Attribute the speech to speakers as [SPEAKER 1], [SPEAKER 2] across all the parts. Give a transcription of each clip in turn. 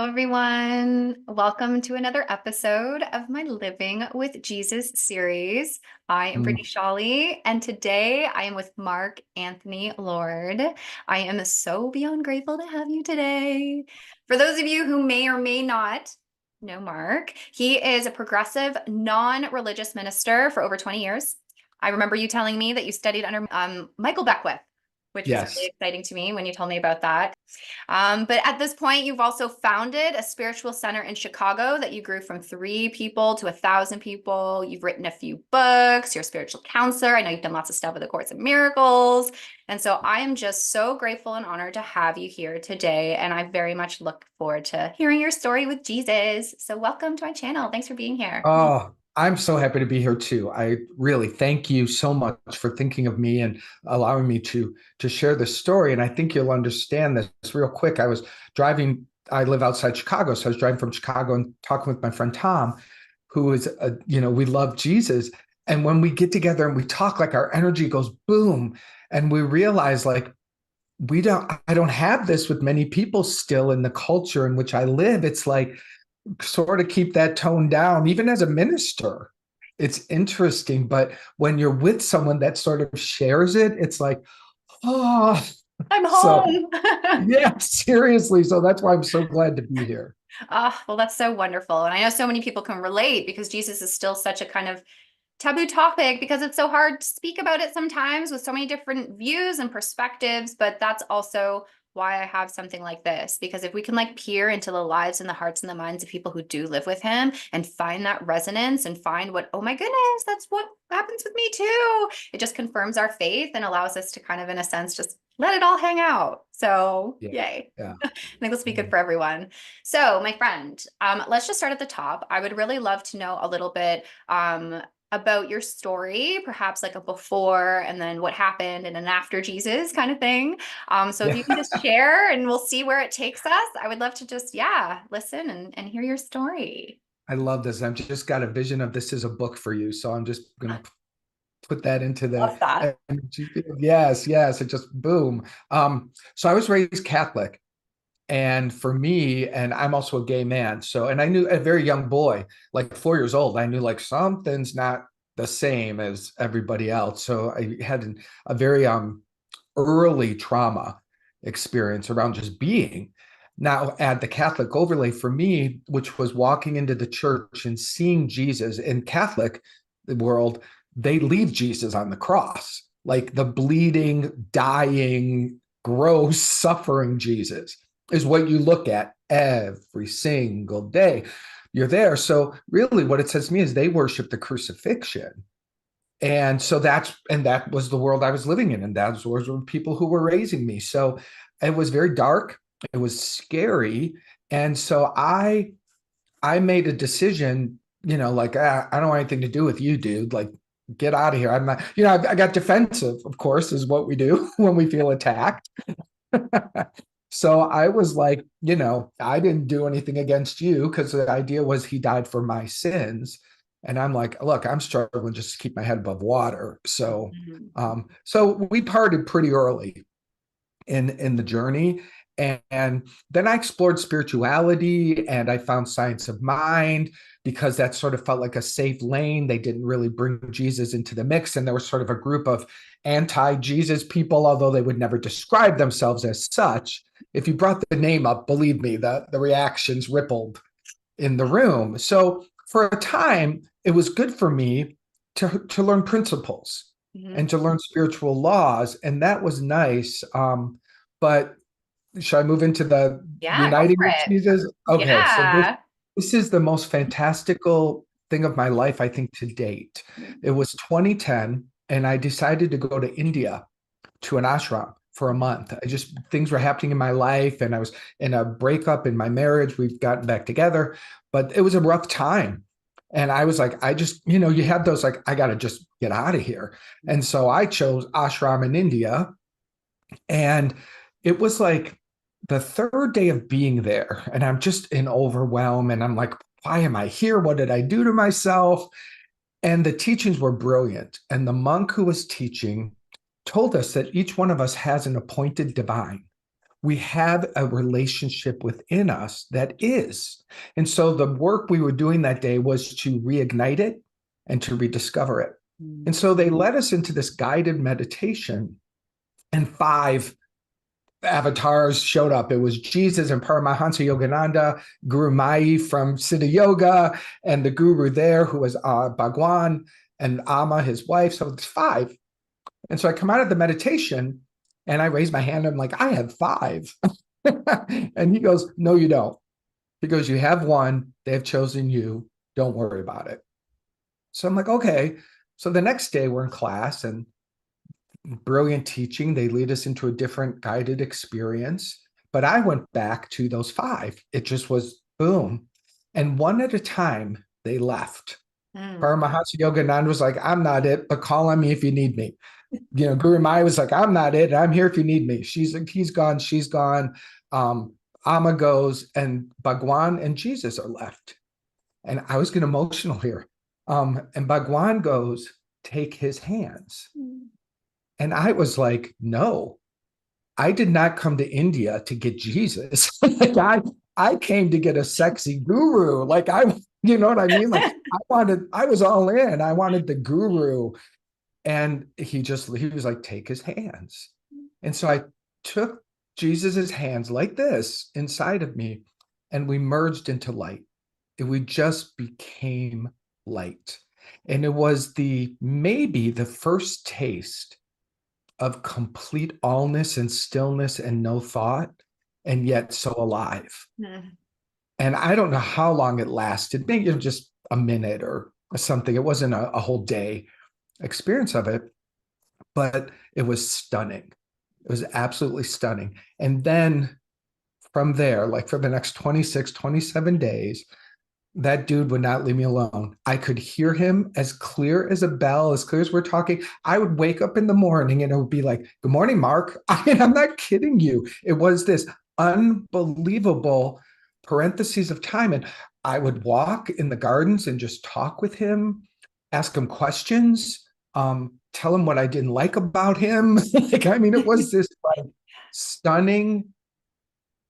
[SPEAKER 1] everyone. Welcome to another episode of my Living with Jesus series. I am
[SPEAKER 2] Mm.
[SPEAKER 1] Brittany Shawley, and today I am with Mark Anthony Lord. I am so beyond grateful to have you today. For those of you who may or may not know Mark, he is a progressive, non-religious minister for over 20 years. I remember you telling me that you studied under Michael Beckwith, which was really
[SPEAKER 2] Yes.
[SPEAKER 1] exciting to me when you told me about that. But at this point, you've also founded a spiritual center in Chicago that you grew from 3 people to 1,000 people. You've written a few books. You're a spiritual counselor. I know you've done lots of stuff with the Course of Miracles. And so I am just so grateful and honored to have you here today. And I very much look forward to hearing your story with Jesus. So welcome to my channel. Thanks for being here.
[SPEAKER 2] Oh, I'm so happy to be here too. I really thank you so much for thinking of me and allowing me to share this story. And I think you'll understand this real quick. I was driving, I live outside Chicago, so I was driving from Chicago and talking with my friend Tom, who is we love Jesus. And when we get together and we talk, like our energy goes boom, and we realize like I don't have this with many people still in the culture in which I live. It's like sort of keep that tone down, even as a minister. It's interesting, but when you're with someone that sort of shares it, it's like, oh,
[SPEAKER 1] I'm
[SPEAKER 2] so
[SPEAKER 1] home.
[SPEAKER 2] yeah, seriously. So that's why I'm so glad to be here.
[SPEAKER 1] Oh, well, that's so wonderful. And I know so many people can relate because Jesus is still such a kind of taboo topic because it's so hard to speak about it sometimes with so many different views and perspectives. But that's also why I have something like this, because if we can like peer into the lives and the hearts and the minds of people who do live with him and find that resonance and find what, oh my goodness, that's what happens with me too. It just confirms our faith and allows us to kind of, in a sense, just let it all hang out. So
[SPEAKER 2] Yeah.
[SPEAKER 1] yay.
[SPEAKER 2] Yeah.
[SPEAKER 1] I think this will be good for everyone. So, my friend, let's just start at the top. I would really love to know a little bit about your story, perhaps like a before and then what happened and an after Jesus kind of thing. So if
[SPEAKER 2] Yeah.
[SPEAKER 1] you can just share and we'll see where it takes us, I would love to just, yeah, listen and hear your story.
[SPEAKER 2] I love this. I've just got a vision of this as a book for you. So I'm just going to put that into
[SPEAKER 1] Love
[SPEAKER 2] the
[SPEAKER 1] that.
[SPEAKER 2] energy field. Yes, yes. It just boom. So I was raised Catholic. And for me, and I'm also a gay man. So, and I knew a very young boy, like 4 years old, I knew like something's not the same as everybody else. So I had a very early trauma experience around just being. Now, add the Catholic overlay for me, which was walking into the church and seeing Jesus. In Catholic world, they leave Jesus on the cross, like the bleeding, dying, gross, suffering Jesus is what you look at every single day. You're there. So really what it says to me is they worship the crucifixion. And so that was the world I was living in. And those were people who were raising me. So it was very dark. It was scary. And so I made a decision, like, I don't want anything to do with you, dude. Like, get out of here. I'm not, I got defensive, of course, is what we do when we feel attacked. So I was like, I didn't do anything against you because the idea was he died for my sins. And I'm like, look, I'm struggling just to keep my head above water. So,
[SPEAKER 1] Mhm.
[SPEAKER 2] so we parted pretty early in the journey. And then I explored spirituality and I found science of mind because that sort of felt like a safe lane. They didn't really bring Jesus into the mix. And there was sort of a group of anti-Jesus people, although they would never describe themselves as such. If you brought the name up, believe me, the reactions rippled in the room. So for a time, it was good for me to learn principles
[SPEAKER 1] Mhm.
[SPEAKER 2] and to learn spiritual laws. And that was nice. But should I move into the
[SPEAKER 1] Yeah, go
[SPEAKER 2] uniting
[SPEAKER 1] for
[SPEAKER 2] with
[SPEAKER 1] it.
[SPEAKER 2] Jesus? Okay, so
[SPEAKER 1] Yeah.
[SPEAKER 2] this is the most fantastical thing of my life, I think, to date. It was 2010, and I decided to go to India to an ashram for a month. I just things were happening in my life, and I was in a breakup in my marriage. We've gotten back together, but it was a rough time. And I was like, I just, you had those like, I got to just get out of here. And so I chose ashram in India, and it was like the third day of being there, and I'm just in overwhelm. And I'm like, why am I here? What did I do to myself? And the teachings were brilliant. And the monk who was teaching told us that each one of us has an appointed divine. We have a relationship within us that is. And so the work we were doing that day was to reignite it and to rediscover it. And so they led us into this guided meditation, and 5 avatars showed up. It was Jesus and Paramahansa Yogananda, Guru Mai from Siddha Yoga, and the guru there who was Bhagwan, and Amma, his wife. So it's 5. And so I come out of the meditation and I raise my hand. I'm like, I have 5. And he goes, no, you don't. He goes, you have 1. They have chosen you. Don't worry about it. So I'm like, okay. So the next day we're in class, and brilliant teaching. They lead us into a different guided experience. But I went back to those 5. It just was boom. And one at a time, they left. Paramahansa Yogananda was like, I'm not it, but call on me if you need me. Guru Maya was like, I'm not it. I'm here if you need me. He's gone. She's gone. Amma goes, and Bhagwan and Jesus are left. And I was getting emotional here. And Bhagwan goes, take his hands. And I was like, no, I did not come to India to get Jesus. Like I came to get a sexy guru. Like you know what I mean? Like I was all in. I wanted the guru. And he was like, take his hands. And so I took Jesus's hands like this inside of me, and we merged into light. We just became light. And it was maybe the first taste of complete allness and stillness and no thought, and yet so alive. And I don't know how long it lasted, maybe just a minute or something. It wasn't a whole day experience of it, but it was stunning. It was absolutely stunning. And then from there, like for the next 26, 27 days, that dude would not leave me alone. I could hear him as clear as a bell, as clear as we're talking. I would wake up in the morning and it would be like, good morning, Mark. I mean, I'm not kidding you. It was this unbelievable parentheses of time. And I would walk in the gardens and just talk with him, ask him questions, tell him what I didn't like about him. Like, I mean, it was this like stunning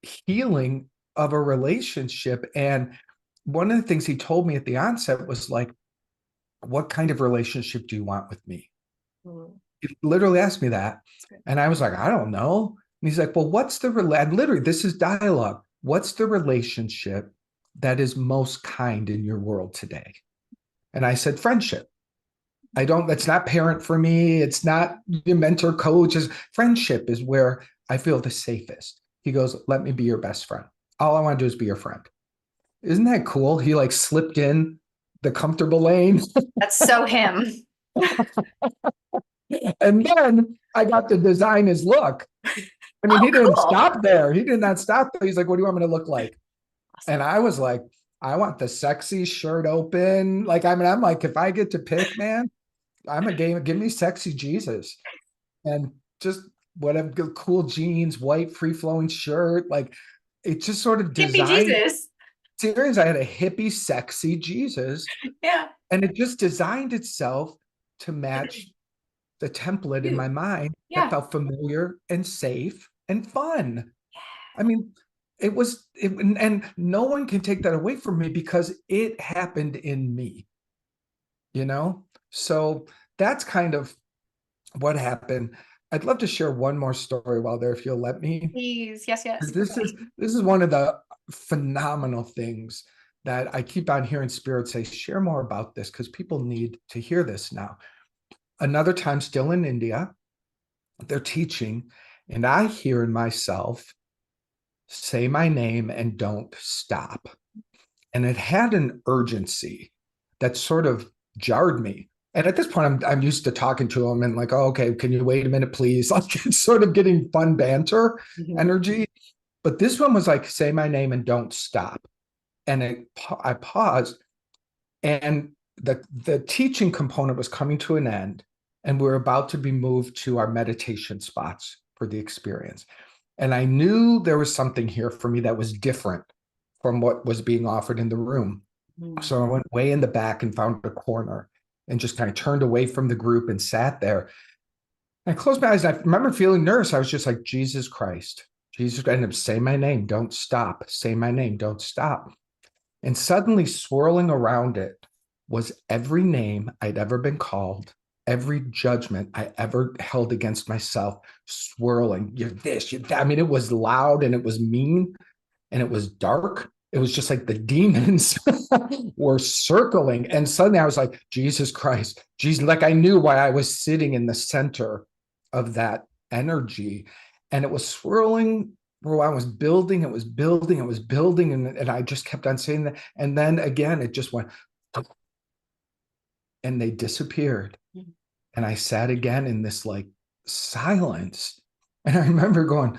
[SPEAKER 2] healing of a relationship. And one of the things he told me at the onset was like, what kind of relationship do you want with me? He literally asked me that. And I was like, I don't know. And he's like, well, literally, this is dialogue. What's the relationship that is most kind in your world today? And I said, friendship. That's not parent for me. It's not mentor coach. Friendship is where I feel the safest. He goes, let me be your best friend. All I want to do is be your friend. Isn't that cool? He like slipped in the comfortable lane.
[SPEAKER 1] That's so him.
[SPEAKER 2] And then I got to design his look. I mean, he didn't stop there. He did not stop there. He's like, what do you want me to look like? Awesome. And I was like, I want the sexy shirt open. Like, I mean, I'm like, if I get to pick, man, I'm a game. Give me sexy Jesus. And just whatever, cool jeans, white free-flowing shirt. Like, it just sort of designed.
[SPEAKER 1] Hippie Jesus.
[SPEAKER 2] Serious, I had a hippie, sexy Jesus.
[SPEAKER 1] Yeah.
[SPEAKER 2] And it just designed itself to match the template in my mind that felt familiar and safe and fun. I mean, and no one can take that away from me because it happened in me, So that's kind of what happened. I'd love to share one more story while there, if you'll let me.
[SPEAKER 1] Please. Yes.
[SPEAKER 2] This is one of the phenomenal things that I keep on hearing Spirit say, share more about this because people need to hear this now. Another time, still in India, they're teaching, and I hear in myself, say my name and don't stop. And it had an urgency that sort of jarred me. And at this point, I'm used to talking to him and like, oh, okay, can you wait a minute, please? Like, it's sort of getting fun banter energy. But this one was like, say my name and don't stop. And I paused, and the teaching component was coming to an end, and we were about to be moved to our meditation spots for the experience. And I knew there was something here for me that was different from what was being offered in the room. So I went way in the back and found a corner and just kind of turned away from the group and sat there. And I closed my eyes, and I remember feeling nervous. I was just like, Jesus Christ, Jesus, and say my name, don't stop. Say my name, don't stop. And suddenly swirling around it was every name I'd ever been called, every judgment I ever held against myself, swirling. You're this, you're that. I mean, it was loud and it was mean and it was dark. It was just like the demons were circling. And suddenly I was like, Jesus Christ, Jesus, like I knew why I was sitting in the center of that energy. And it was swirling for a while. It was building, it was building, it was building. And I just kept on saying that. And then again, it just went, and they disappeared. And I sat again in this like silence. And I remember going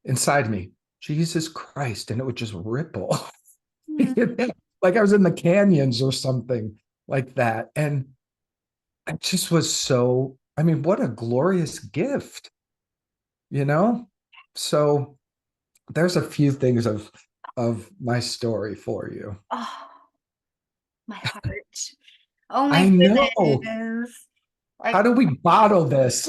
[SPEAKER 2] inside me, Jesus Christ. And it would just ripple. Like I was in the canyons or something like that. And it just was so, I mean, what a glorious gift, you know? So there's a few things of my story for you.
[SPEAKER 1] Oh, my heart. Oh
[SPEAKER 2] I
[SPEAKER 1] my
[SPEAKER 2] know.
[SPEAKER 1] goodness.
[SPEAKER 2] How
[SPEAKER 1] Like,
[SPEAKER 2] do we bottle this?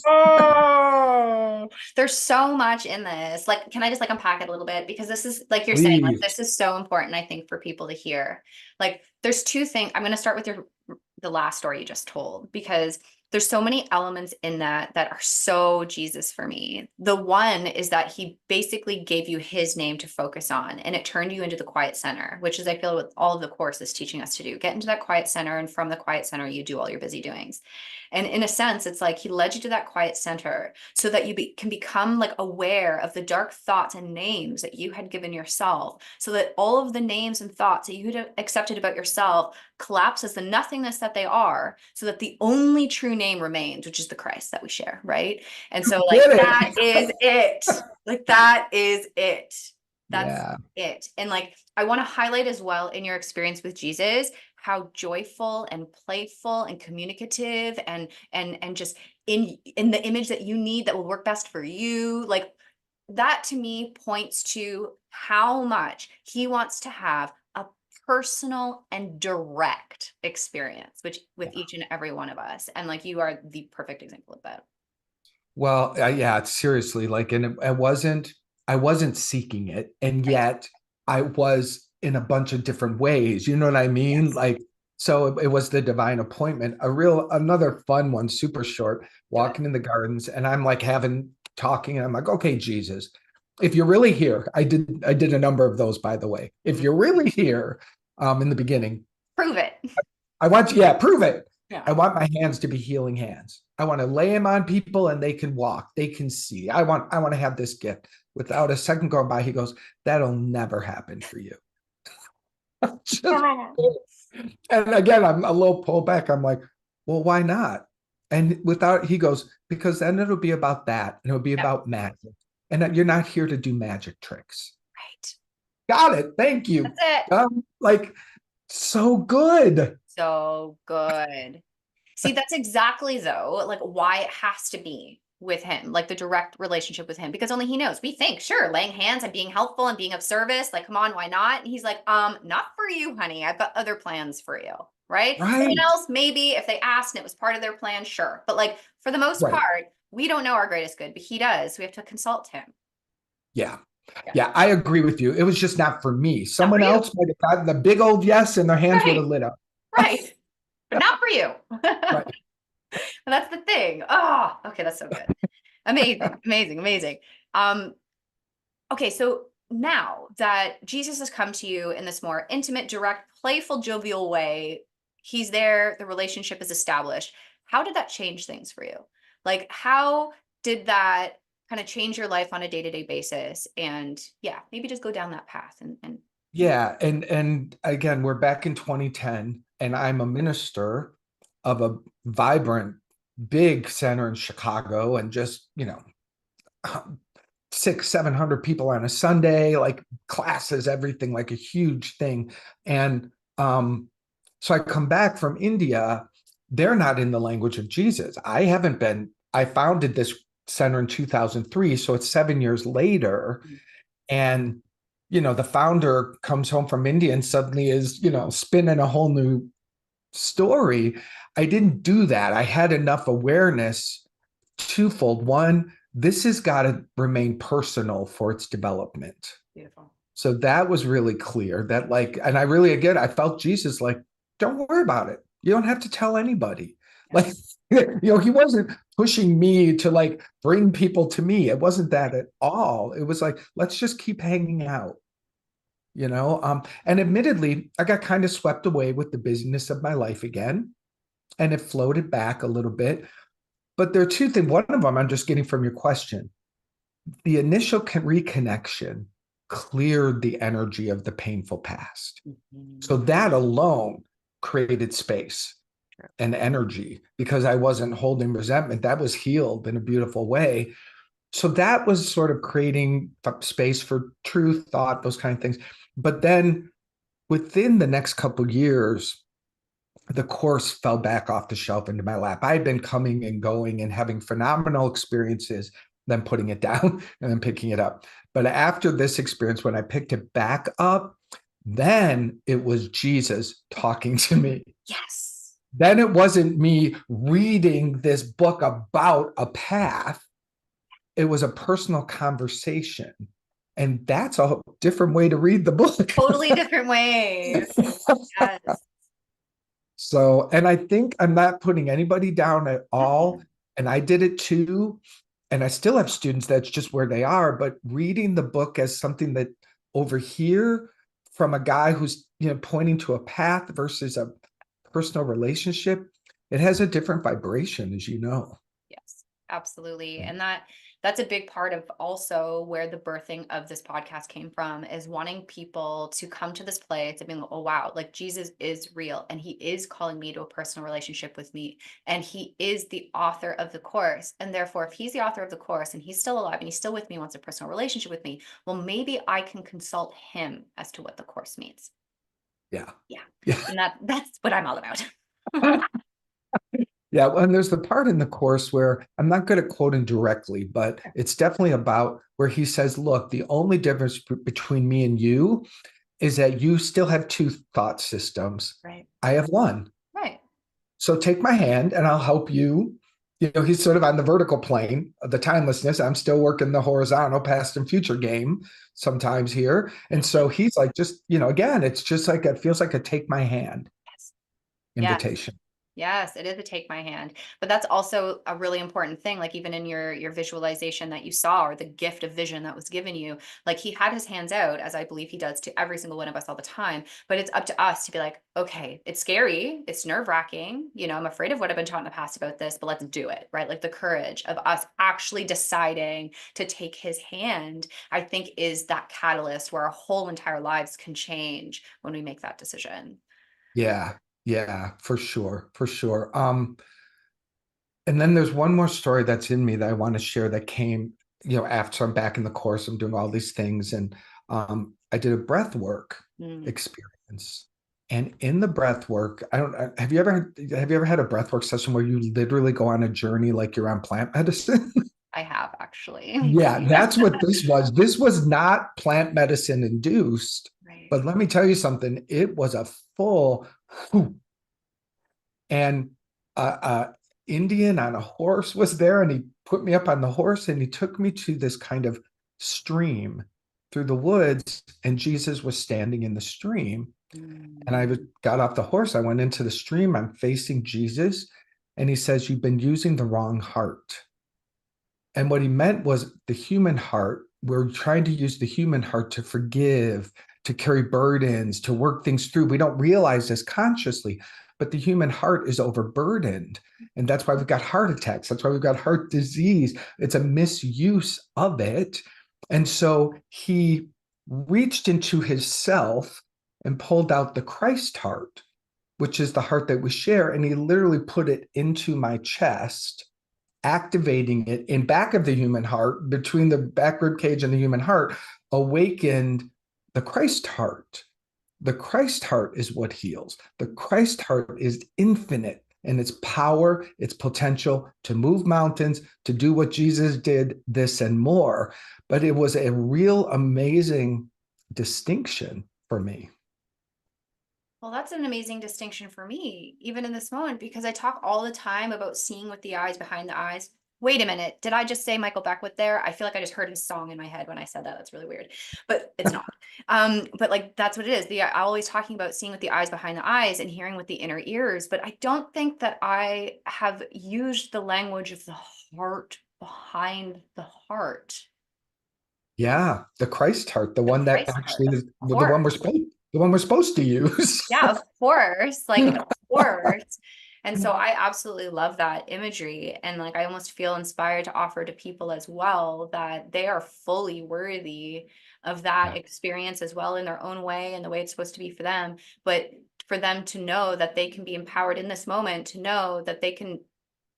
[SPEAKER 1] oh, there's so much in this. Like, can I just like unpack it a little bit? Because this is like you're saying, like
[SPEAKER 2] Please.
[SPEAKER 1] this is so important, I think, for people to hear. Like, there's two things. I'm gonna start with the last story you just told, because there's so many elements in that that are so Jesus for me. The one is that he basically gave you his name to focus on, and it turned you into the quiet center, which is I feel what all of the course is teaching us to do. Get into that quiet center, and from the quiet center, you do all your busy doings. And in a sense, it's like he led you to that quiet center so that you can become like aware of the dark thoughts and names that you had given yourself, so that all of the names and thoughts that you had accepted about yourself collapse as the nothingness that they are, so that the only true name remains, which is the Christ that we share, right? And so like
[SPEAKER 2] Did
[SPEAKER 1] that
[SPEAKER 2] it.
[SPEAKER 1] is it. Like that is it. That's
[SPEAKER 2] Yeah.
[SPEAKER 1] it. And like I want to highlight as well in your experience with Jesus how joyful and playful and communicative and just in the image that you need that will work best for you. Like that to me points to how much he wants to have a personal and direct experience which with each and every one of us, and like you are the perfect example of that.
[SPEAKER 2] Well, yeah, seriously, like, and I wasn't seeking it, and
[SPEAKER 1] Right.
[SPEAKER 2] yet I was in a bunch of different ways. You know what I mean?
[SPEAKER 1] Yes.
[SPEAKER 2] Like, so it was the divine appointment. Another fun one, super short,
[SPEAKER 1] Do it.
[SPEAKER 2] walking in the gardens, and I'm like talking, and I'm like, okay, Jesus, if you're really here, I did a number of those, by the way. If
[SPEAKER 1] Mhm.
[SPEAKER 2] you're really here, in the beginning,
[SPEAKER 1] Prove it.
[SPEAKER 2] I want you, yeah, prove it.
[SPEAKER 1] Yeah.
[SPEAKER 2] I want my hands to be healing hands. I want to lay them on people and they can walk, they can see. I want to have this gift. Without a second going by, he goes, that'll never happen for you. Just, and again, I'm a little pulled back. I'm like, well, why not? And without, he goes, because then it'll be about that. And it'll be
[SPEAKER 1] Yeah.
[SPEAKER 2] about magic. And that you're not here to do magic tricks.
[SPEAKER 1] Right.
[SPEAKER 2] Got it. Thank you.
[SPEAKER 1] That's it.
[SPEAKER 2] Like, so good.
[SPEAKER 1] So good. See, that's exactly though, like why it has to be with him, like the direct relationship with him, because only he knows. We think, sure, laying hands and being helpful and being of service, like, come on, why not? And he's like, not for you, honey. I've got other plans for you. Right. Someone
[SPEAKER 2] Right.
[SPEAKER 1] else, maybe if they asked and it was part of their plan, sure. But like for the most
[SPEAKER 2] Right.
[SPEAKER 1] part, we don't know our greatest good, but he does. So we have to consult him.
[SPEAKER 2] Yeah.
[SPEAKER 1] Yeah.
[SPEAKER 2] Yeah, I agree with you. It was just not for me.
[SPEAKER 1] Not for
[SPEAKER 2] Someone
[SPEAKER 1] you.
[SPEAKER 2] else might have gotten the big old yes and their hands would
[SPEAKER 1] Right.
[SPEAKER 2] have lit up.
[SPEAKER 1] Right. But not for you.
[SPEAKER 2] Right.
[SPEAKER 1] And that's the thing. Oh, okay, that's so good. Amazing, amazing, amazing. Um, okay, so now that Jesus has come to you in this more intimate, direct, playful, jovial way, he's there, the relationship is established. How did that change things for you? Like, how did that kind of change your life on a day-to-day basis? And yeah, maybe just go down that path and
[SPEAKER 2] Yeah, and again, we're back in 2010 and I'm a minister of a vibrant big center in Chicago and just, six, 700 people on a Sunday, like classes, everything, like a huge thing. And so I come back from India, they're not in the language of Jesus. I founded this center in 2003, so it's 7 years later. And, the founder comes home from India and suddenly is, spinning a whole new story. I didn't do that. I had enough awareness twofold. One, this has got to remain personal for its development.
[SPEAKER 1] Beautiful.
[SPEAKER 2] So that was really clear that like, and I really, again, I felt Jesus like, don't worry about it. You don't have to tell anybody. Like,
[SPEAKER 1] Yes.
[SPEAKER 2] he wasn't pushing me to like bring people to me. It wasn't that at all. It was like, let's just keep hanging out, and admittedly, I got kind of swept away with the busyness of my life again, and it floated back a little bit. But there are two things. One of them I'm just getting from your question. The initial reconnection cleared the energy of the painful past. So
[SPEAKER 1] Mhm.
[SPEAKER 2] that alone created space and energy because I wasn't holding resentment. That was healed in a beautiful way. So that was sort of creating space for truth, thought, those kind of things. But then within the next couple of years, the course fell back off the shelf into my lap. I had been coming and going and having phenomenal experiences, then putting it down and then picking it up. But after this experience, when I picked it back up, then it was Jesus talking to me.
[SPEAKER 1] Yes.
[SPEAKER 2] Then it wasn't me reading this book about a path. It was a personal conversation. And that's a different way to read the book.
[SPEAKER 1] Totally different ways. Yes.
[SPEAKER 2] So, and I think I'm not putting anybody down at all. And I did it too. And I still have students that's just where they are, but reading the book as something that over here from a guy who's, pointing to a path versus a personal relationship, it has a different vibration, as you know.
[SPEAKER 1] Yes, absolutely. And that's a big part of also where the birthing of this podcast came from, is wanting people to come to this place and being like, oh wow, like Jesus is real and he is calling me to a personal relationship with me. And he is the author of the course. And therefore, if he's the author of the course and he's still alive and he's still with me, wants a personal relationship with me, well, maybe I can consult him as to what the course means.
[SPEAKER 2] Yeah.
[SPEAKER 1] Yeah.
[SPEAKER 2] Yeah.
[SPEAKER 1] And that's what I'm all about.
[SPEAKER 2] Yeah, and there's the part in the course where I'm not good at quoting directly, but it's definitely about where he says, look, the only difference between me and you is that you still have two thought systems.
[SPEAKER 1] Right.
[SPEAKER 2] I have one.
[SPEAKER 1] Right.
[SPEAKER 2] So take my hand and I'll help you. He's sort of on the vertical plane of the timelessness. I'm still working the horizontal past and future game sometimes here. And so he's like, just, again, it's just like, it feels like a take my hand
[SPEAKER 1] Yes. Yes.
[SPEAKER 2] invitation.
[SPEAKER 1] Yes, it is a take my hand. But that's also a really important thing. Like even in your visualization that you saw, or the gift of vision that was given you, like he had his hands out, as I believe he does to every single one of us all the time. But it's up to us to be like, okay, it's scary, it's nerve-wracking. I'm afraid of what I've been taught in the past about this, but let's do it, right? Like the courage of us actually deciding to take his hand, I think is that catalyst where our whole entire lives can change when we make that decision.
[SPEAKER 2] Yeah. Yeah, for sure. For sure. And then there's one more story that's in me that I want to share that came, after I'm back in the course, I'm doing all these things. And I did a breath work
[SPEAKER 1] Mm,
[SPEAKER 2] experience. And in the breath work, I don't have you ever had a breath work session where you literally go on a journey like you're on plant medicine?
[SPEAKER 1] I have actually.
[SPEAKER 2] Yeah, that's what this was. This was not plant medicine induced,
[SPEAKER 1] Right.
[SPEAKER 2] but let me tell you something. It was a full whew, and Indian on a horse was there, and he put me up on the horse, and he took me to this kind of stream through the woods, and Jesus was standing in the stream. And I
[SPEAKER 1] Mm.
[SPEAKER 2] got off the horse. I went into the stream. I'm facing Jesus, and he says, "You've been using the wrong heart." And what he meant was the human heart. We're trying to use the human heart to forgive, to carry burdens, to work things through. We don't realize this consciously, but the human heart is overburdened. And that's why we've got heart attacks. That's why we've got heart disease. It's a misuse of it. And so he reached into his self and pulled out the Christ heart, which is the heart that we share. And he literally put it into my chest, activating it in back of the human heart, between the back rib cage and the human heart, awakened the Christ heart. The Christ heart is what heals. The Christ heart is infinite in its power, its potential to move mountains, to do what Jesus did, this and more. But it was a real amazing distinction for me.
[SPEAKER 1] Well, that's an amazing distinction for me, even in this moment, because I talk all the time about seeing with the eyes behind the eyes. Wait a minute, did I just say Michael Beckwith there? I feel like I just heard his song in my head when I said that. That's really weird, but it's not. But like that's what it is. The always talking about seeing with the eyes behind the eyes and hearing with the inner ears. But I don't think that I have used the language of the heart behind the heart.
[SPEAKER 2] Yeah, the Christ heart, the
[SPEAKER 1] The
[SPEAKER 2] one that
[SPEAKER 1] Christ heart,
[SPEAKER 2] actually
[SPEAKER 1] of
[SPEAKER 2] is
[SPEAKER 1] course.
[SPEAKER 2] the one we're supposed to use.
[SPEAKER 1] Yeah, of course. Like, of course. And so I absolutely love that imagery. And like, I almost feel inspired to offer to people as well that they are fully worthy of that
[SPEAKER 2] Yeah.
[SPEAKER 1] experience as well in their own way and the way it's supposed to be for them. But for them to know that they can be empowered in this moment, to know that they can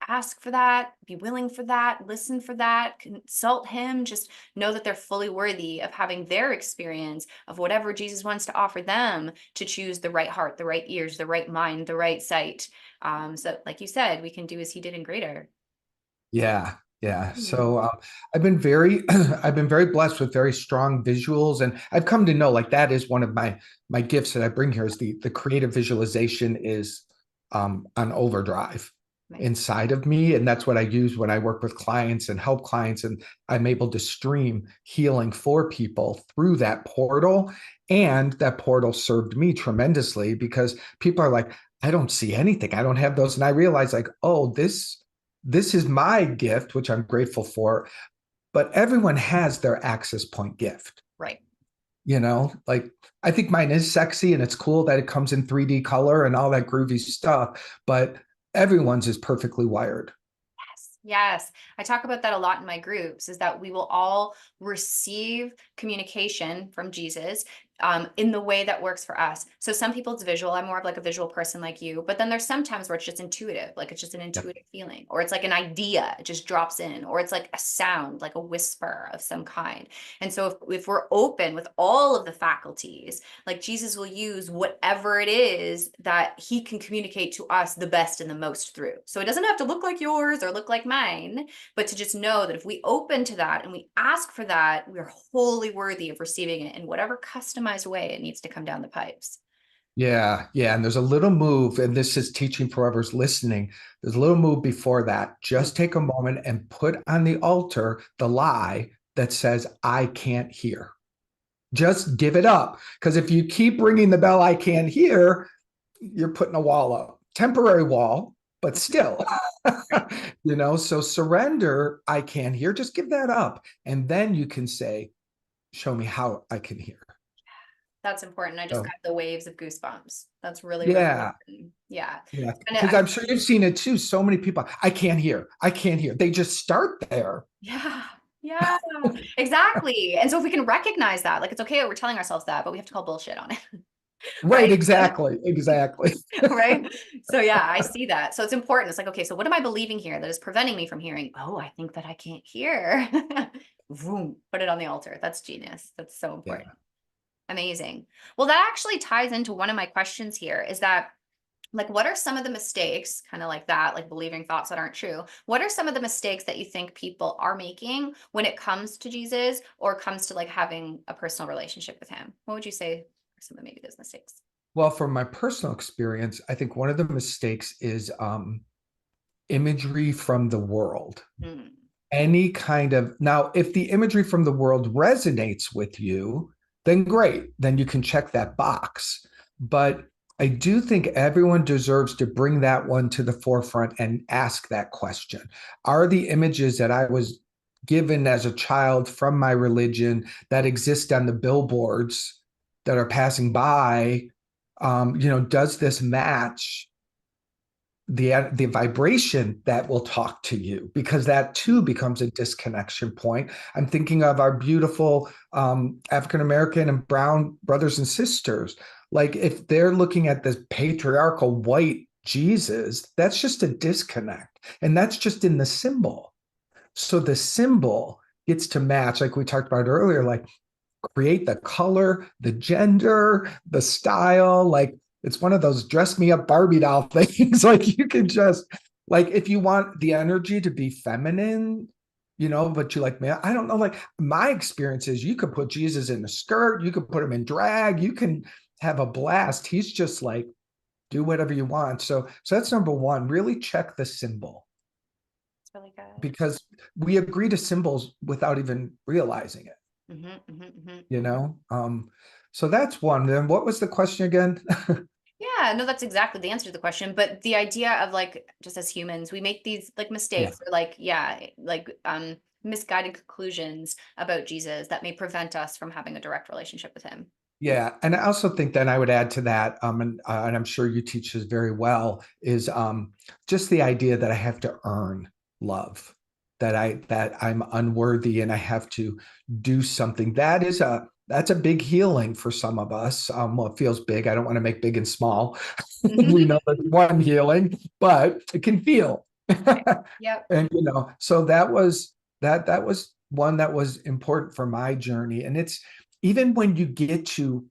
[SPEAKER 1] ask for that, be willing for that, listen for that, consult him, just know that they're fully worthy of having their experience of whatever Jesus wants to offer them to choose the right heart, the right ears, the right mind, the right sight. So like you said, we can do as he did in greater.
[SPEAKER 2] Yeah, yeah.
[SPEAKER 1] Mhm.
[SPEAKER 2] So I've been very, I've been very blessed with very strong visuals, and I've come to know like that is one of my gifts that I bring here is the creative visualization is on overdrive
[SPEAKER 1] Right.
[SPEAKER 2] inside of me, and that's what I use when I work with clients and help clients, and I'm able to stream healing for people through that portal, and that portal served me tremendously because people are like, I don't see anything, I don't have those, and I realize like, oh, this is my gift, which I'm grateful for, but everyone has their access point gift.
[SPEAKER 1] Right.
[SPEAKER 2] Like I think mine is sexy and it's cool that it comes in 3D color and all that groovy stuff, but everyone's is perfectly wired.
[SPEAKER 1] Yes, yes. I talk about that a lot in my groups is that we will all receive communication from Jesus in the way that works for us. So some people it's visual. I'm more of like a visual person like you, but then there's sometimes where it's just intuitive, like it's just an
[SPEAKER 2] Yep.
[SPEAKER 1] intuitive feeling, or it's like an idea, it just drops in, or it's like a sound, like a whisper of some kind. And so if we're open with all of the faculties, like Jesus will use whatever it is that he can communicate to us the best and the most through. So it doesn't have to look like yours or look like mine, but to just know that if we open to that and we ask for that, we're wholly worthy of receiving it in whatever customized way it needs to come down the pipes.
[SPEAKER 2] Yeah, yeah. And there's a little move, and this is teaching for whoever's listening. There's a little move before that.
[SPEAKER 1] Mm.
[SPEAKER 2] Just take a moment and put on the altar the lie that says, I can't hear. Just give it up. Because if you keep ringing the bell, I can't hear, you're putting a wall up, temporary wall, but still,
[SPEAKER 1] Right.
[SPEAKER 2] so surrender, I can't hear, just give that up. And then you can say, show me how I can hear.
[SPEAKER 1] That's important. I just
[SPEAKER 2] So,
[SPEAKER 1] got the waves of goosebumps. That's really, really
[SPEAKER 2] yeah,
[SPEAKER 1] important. Yeah.
[SPEAKER 2] yeah.
[SPEAKER 1] And
[SPEAKER 2] Because I'm sure you've seen it too. So many people, I can't hear, I can't hear. They just start there.
[SPEAKER 1] yeah, yeah, exactly. And so if we can recognize that, like it's okay that we're telling ourselves that, but we have to call bullshit on it.
[SPEAKER 2] Right,
[SPEAKER 1] Right.
[SPEAKER 2] exactly, exactly.
[SPEAKER 1] Right. So yeah, I see that. So it's important. It's like, okay, so what am I believing here that is preventing me from hearing? Oh, I think that I can't hear. Vroom, put it on the altar. That's genius. That's so important.
[SPEAKER 2] Yeah.
[SPEAKER 1] Amazing. Well, that actually ties into one of my questions here is that like what are some of the mistakes kind of like that like believing thoughts that aren't true, what are some of the mistakes that you think people are making when it comes to Jesus or comes to like having a personal relationship with him? What would you say are some of maybe those mistakes?
[SPEAKER 2] Well, from my personal experience, I think one of the mistakes is imagery from the world.
[SPEAKER 1] Hmm.
[SPEAKER 2] Any kind of now, if the imagery from the world resonates with you, then great, then you can check that box. But I do think everyone deserves to bring that one to the forefront and ask that question. Are the images that I was given as a child from my religion that exist on the billboards that are passing by, does this match the vibration that will talk to you, because that too becomes a disconnection point. I'm thinking of our beautiful African American and brown brothers and sisters. Like if they're looking at this patriarchal white Jesus, that's just a disconnect, and that's just in the symbol. So the symbol gets to match, like we talked about earlier, like create the color, the gender, the style. Like it's one of those dress me up Barbie doll things. Like you can just, like, if you want the energy to be feminine, but you like, man, I don't know. Like my experience is you could put Jesus in a skirt, you could put him in drag, you can have a blast. He's just like, do whatever you want. So that's number one, really check the symbol.
[SPEAKER 1] really good.
[SPEAKER 2] because we agree to symbols without even realizing it, you know? So that's one. Then what was the question again?
[SPEAKER 1] Yeah, no, that's exactly the answer to the question. But the idea of like, just as humans, we make these like
[SPEAKER 2] Yeah.
[SPEAKER 1] mistakes or like, yeah, like misguided conclusions about Jesus that may prevent us from having a direct relationship with him.
[SPEAKER 2] Yeah, and I also think that I would add to that, and I'm sure you teach this very well, is just the idea that I have to earn love, that I'm unworthy and I have to do something. That's a big healing for some of us. Well, it feels big. I don't want to make big and small. We know that's one healing, but it can feel.
[SPEAKER 1] Yep.
[SPEAKER 2] And so that was one that was important for my journey. And it's even when you get to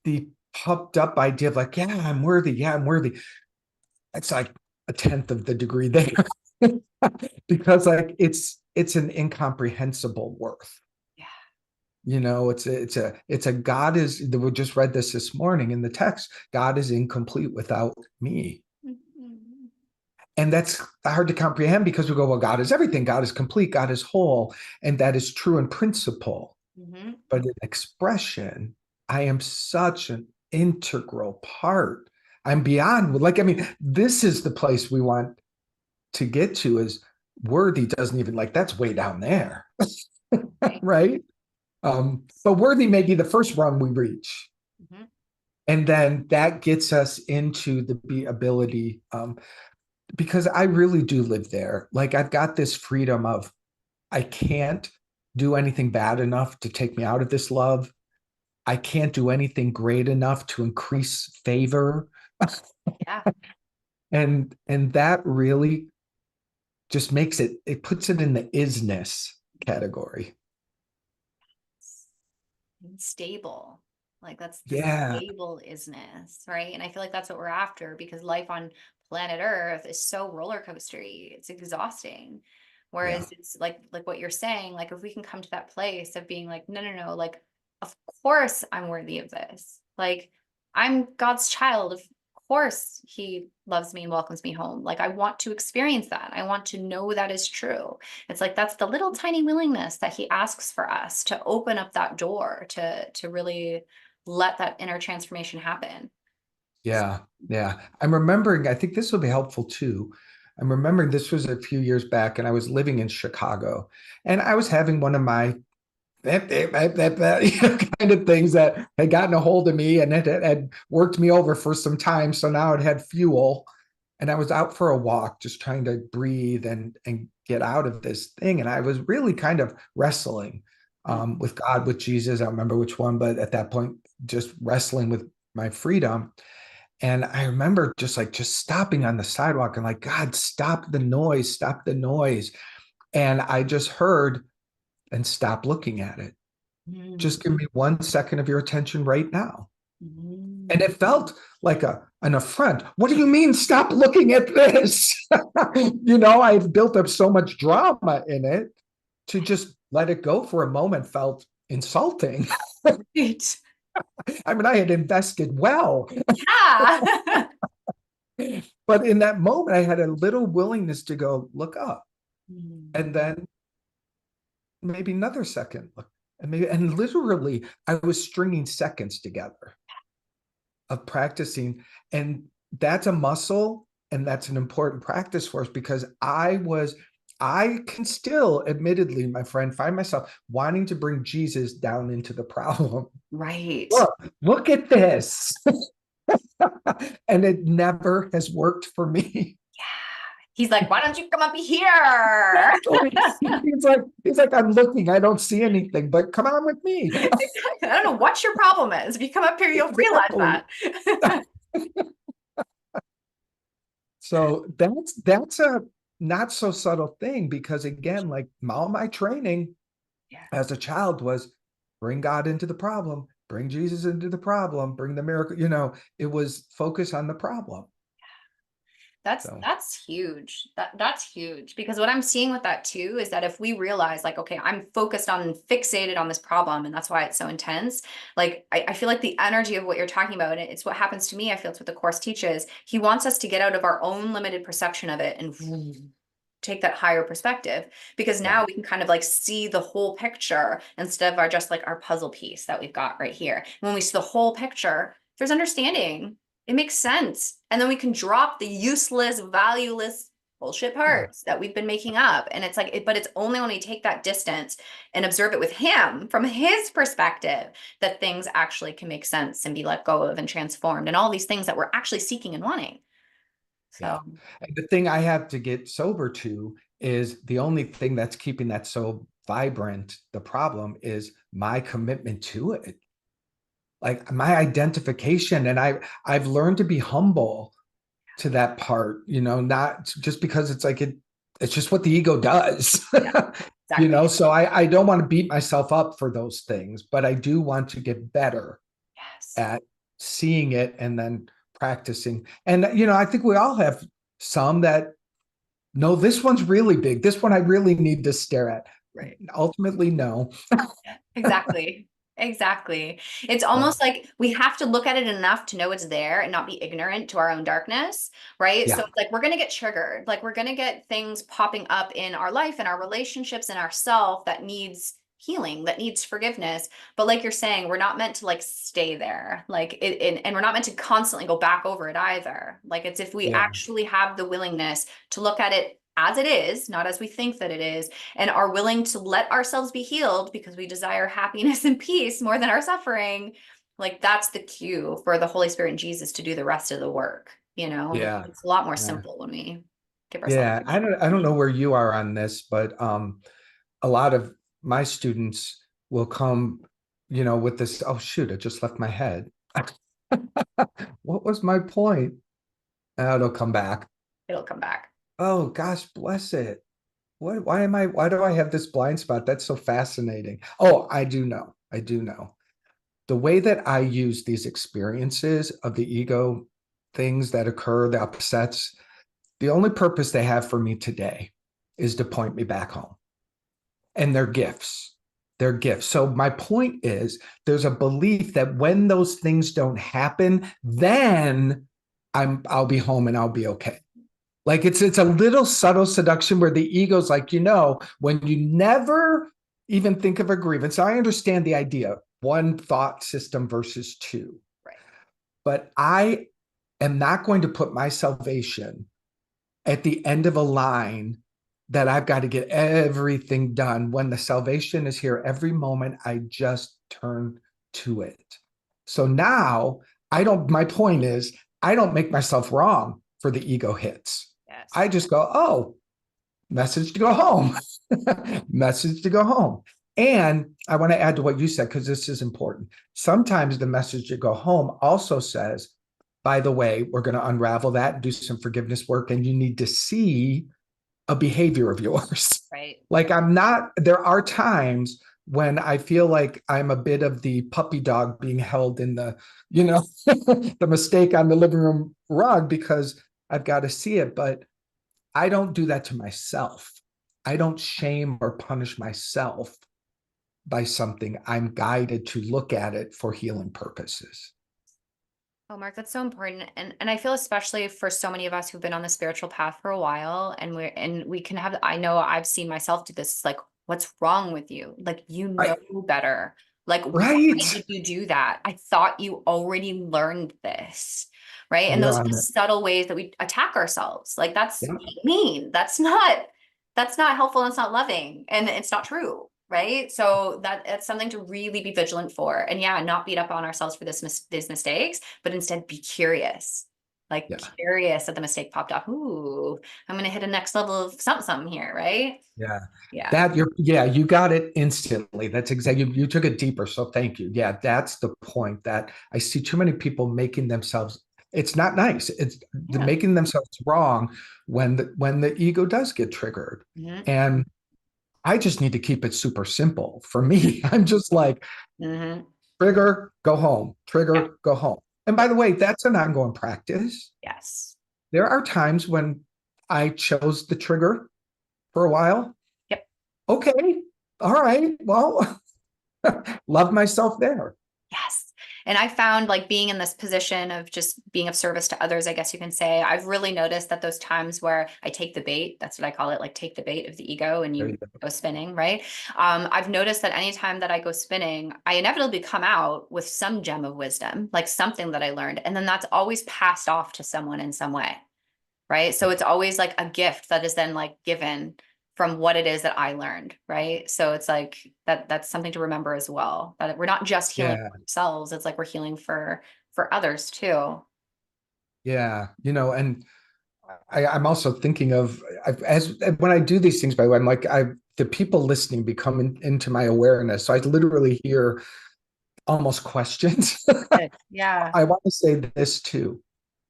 [SPEAKER 2] the pumped up idea of like, yeah, I'm worthy. Yeah, I'm worthy. It's like a tenth of the degree there because like it's an incomprehensible worth.
[SPEAKER 1] Yeah.
[SPEAKER 2] It's a God is, we just read this morning in the text. God is incomplete without me.
[SPEAKER 1] Mhm.
[SPEAKER 2] And that's hard to comprehend because we go, well, God is everything. God is complete. God is whole. And that is true in principle.
[SPEAKER 1] Mhm.
[SPEAKER 2] But in expression, I am such an integral part. I'm beyond, like, I mean, this is the place we want to get to is worthy doesn't even like that's way down there.
[SPEAKER 1] Right.
[SPEAKER 2] Right. But worthy may be the first rung we reach.
[SPEAKER 1] Mhm.
[SPEAKER 2] And then that gets us into the ability, because I really do live there. Like I've got this freedom of I can't do anything bad enough to take me out of this love. I can't do anything great enough to increase favor.
[SPEAKER 1] Yeah.
[SPEAKER 2] And that really just makes it puts it in the isness category.
[SPEAKER 1] And stable. Like that's the
[SPEAKER 2] Yeah.
[SPEAKER 1] stable isness, right? And I feel like that's what we're after because life on planet Earth is so roller coastery. It's exhausting.
[SPEAKER 2] Yeah.
[SPEAKER 1] Whereas it's like what you're saying, like if we can come to that place of being like, no, no, no, like of course I'm worthy of this. Like I'm God's child. Of course he loves me and welcomes me home. Like I want to experience that. I want to know that is true. It's like that's the little tiny willingness that he asks for us to open up that door to really let that inner transformation happen.
[SPEAKER 2] Yeah. Yeah. I'm remembering, I think this will be helpful too. I'm remembering this was a few years back and I was living in Chicago and I was having one of my kind of things that had gotten a hold of me and it had worked me over for some time. So now it had fuel. And I was out for a walk, just trying to breathe and get out of this thing. And I was really kind of wrestling with God, with Jesus. I don't remember which one, but at that point, just wrestling with my freedom. And I remember just stopping on the sidewalk and like, God, stop the noise, stop the noise. And I just heard, and stop looking at it.
[SPEAKER 1] Mm,
[SPEAKER 2] Just give me 1 second of your attention right now. And
[SPEAKER 1] mm.
[SPEAKER 2] it felt like an affront. What do you mean, stop looking at this? I've built up so much drama in it to just let it go for a moment felt insulting.
[SPEAKER 1] Right.
[SPEAKER 2] I mean, I had invested well,
[SPEAKER 1] Yeah.
[SPEAKER 2] but in that moment, I had a little willingness to go look up
[SPEAKER 1] Mm.
[SPEAKER 2] and then maybe another second look. And literally, I was stringing seconds together of practicing. And that's a muscle and that's an important practice for us because I can still, admittedly, my friend, find myself wanting to bring Jesus down into the problem.
[SPEAKER 1] Right.
[SPEAKER 2] Look at this. And it never has worked for me.
[SPEAKER 1] Yeah. He's like, why don't you come up here?
[SPEAKER 2] Exactly. He's like, I'm looking, I don't see anything, but come on with me.
[SPEAKER 1] I don't know what your problem is. If you come up here, you'll realize
[SPEAKER 2] Exactly.
[SPEAKER 1] that.
[SPEAKER 2] So that's a not so subtle thing because again, like all my training
[SPEAKER 1] Yeah.
[SPEAKER 2] as a child was bring God into the problem, bring Jesus into the problem, bring the miracle. It was focus on the problem.
[SPEAKER 1] That's
[SPEAKER 2] So
[SPEAKER 1] that's huge. That's huge because what I'm seeing with that too is that if we realize like, okay, I'm focused on fixated on this problem and that's why it's so intense. Like I feel like the energy of what you're talking about, and it's what happens to me. I feel it's what the course teaches. He wants us to get out of our own limited perception of it and take that higher perspective, because
[SPEAKER 2] Yeah.
[SPEAKER 1] now we can kind of like see the whole picture instead of our just like our puzzle piece that we've got right here. And when we see the whole picture, there's understanding. It makes sense. And then we can drop the useless, valueless bullshit
[SPEAKER 2] Yeah.
[SPEAKER 1] parts that we've been making up. And it's like, but it's only when we take that distance and observe it with him from his perspective that things actually can make sense and be let go of and transformed and all these things that we're actually seeking and wanting.
[SPEAKER 2] Yeah.
[SPEAKER 1] So,
[SPEAKER 2] And the thing I have to get sober to is the only thing that's keeping that so vibrant. The problem is my commitment to it, like my identification. And I've learned to be humble to that part, not just because it's like it's just what the ego does.
[SPEAKER 1] yeah, exactly.
[SPEAKER 2] So I don't want to beat myself up for those things, but I do want to get better
[SPEAKER 1] Yes.
[SPEAKER 2] at seeing it and then practicing. And I think we all have some that no, this one's really big. This one I really need to stare at.
[SPEAKER 1] Right.
[SPEAKER 2] Ultimately, no.
[SPEAKER 1] Exactly. Exactly. It's
[SPEAKER 2] Yeah.
[SPEAKER 1] almost like we have to look at it enough to know it's there and not be ignorant to our own darkness, right? So
[SPEAKER 2] Yeah.
[SPEAKER 1] it's like we're going to get triggered. Like we're going to get things popping up in our life and our relationships and ourself that needs healing, that needs forgiveness. But like you're saying, we're not meant to like stay there. Like and we're not meant to constantly go back over it either. Like it's if we
[SPEAKER 2] Yeah.
[SPEAKER 1] actually have the willingness to look at it as it is, not as we think that it is, and are willing to let ourselves be healed because we desire happiness and peace more than our suffering, like that's the cue for the Holy Spirit and Jesus to do the rest of the work.
[SPEAKER 2] Yeah.
[SPEAKER 1] It's a lot more
[SPEAKER 2] Yeah.
[SPEAKER 1] simple when we give ourselves
[SPEAKER 2] Yeah. I don't I
[SPEAKER 1] permission.
[SPEAKER 2] don't know where you are on this, but a lot of my students will come, with this, oh shoot, it just left my head. What was my point? It'll come back.
[SPEAKER 1] It'll come back.
[SPEAKER 2] Oh gosh, bless it. Why do I have this blind spot? That's so fascinating. Oh, I do know. I do know. The way that I use these experiences of the ego, things that occur, the upsets, the only purpose they have for me today is to point me back home. And they're gifts. They're gifts. So my point is there's a belief that when those things don't happen, then I'll be home and I'll be okay. Like it's a little subtle seduction where the ego's like, when you never even think of a grievance. I understand the idea, one thought system versus two,
[SPEAKER 1] Right.
[SPEAKER 2] but I am not going to put my salvation at the end of a line that I've got to get everything done. When the salvation is here every moment, I just turn to it. So now my point is, I don't make myself wrong for the ego hits.
[SPEAKER 1] Yes.
[SPEAKER 2] I just go, oh, message to go home, message to go home. And I want to add to what you said, because this is important. Sometimes the message to go home also says, by the way, we're going to unravel that and do some forgiveness work. And you need to see a behavior of yours.
[SPEAKER 1] Right.
[SPEAKER 2] Like there are times when I feel like I'm a bit of the puppy dog being held in the mistake on the living room rug because I've got to see it. But I don't do that to myself. I don't shame or punish myself by something. I'm guided to look at it for healing purposes.
[SPEAKER 1] Oh, Mark, that's so important. And I feel especially for so many of us who've been on the spiritual path for a while and we can have, I know I've seen myself do this. It's like, what's wrong with you? Like,
[SPEAKER 2] Right.
[SPEAKER 1] better. Like, why
[SPEAKER 2] Right.
[SPEAKER 1] did you do that? I thought you already learned this. Right. And
[SPEAKER 2] You're
[SPEAKER 1] those are
[SPEAKER 2] on
[SPEAKER 1] the
[SPEAKER 2] it.
[SPEAKER 1] subtle ways that we attack ourselves. Like that's
[SPEAKER 2] Yeah.
[SPEAKER 1] mean. That's not helpful and it's not loving. And it's not true. Right. So it's something to really be vigilant for. And yeah, not beat up on ourselves for these mistakes, but instead be curious. Like
[SPEAKER 2] Yeah.
[SPEAKER 1] curious that the mistake popped up. Ooh, I'm gonna hit a next level of something here, right?
[SPEAKER 2] Yeah.
[SPEAKER 1] Yeah.
[SPEAKER 2] You got it instantly. That's exactly, you took it deeper. So thank you. Yeah. That's the point that I see too many people making themselves, it's not nice. It's
[SPEAKER 1] Yeah.
[SPEAKER 2] making themselves wrong when the ego does get triggered.
[SPEAKER 1] Hmm.
[SPEAKER 2] And I just need to keep it super simple. For me, I'm just like,
[SPEAKER 1] Hmm.
[SPEAKER 2] trigger, go home,
[SPEAKER 1] Yeah.
[SPEAKER 2] trigger, go home. And by
[SPEAKER 1] Yeah.
[SPEAKER 2] the way, that's an ongoing practice.
[SPEAKER 1] Yes.
[SPEAKER 2] There are times when I chose the trigger for a while.
[SPEAKER 1] Yep.
[SPEAKER 2] Okay. All right. Well, love myself there.
[SPEAKER 1] Yes. And I found like being in this position of just being of service to others, I guess you can say, I've really noticed that those times where I take the bait, that's what I call it, like take the bait of the ego and
[SPEAKER 2] There
[SPEAKER 1] you
[SPEAKER 2] you go.
[SPEAKER 1] go spinning, right? I've noticed that anytime that I go spinning, I inevitably come out with some gem of wisdom, like something that I learned. And then that's always passed off to someone in some way, right? So it's always like a gift that is then like given from what it is that I learned, right? So it's like that's something to remember as well, that we're not just healing
[SPEAKER 2] Yeah.
[SPEAKER 1] for ourselves, it's like we're healing for others too.
[SPEAKER 2] Yeah. And I'm also thinking of as when I do these things, by the way, I'm like, the people listening become into my awareness. So I literally hear almost questions.
[SPEAKER 1] Good. Yeah.
[SPEAKER 2] I want to say this too.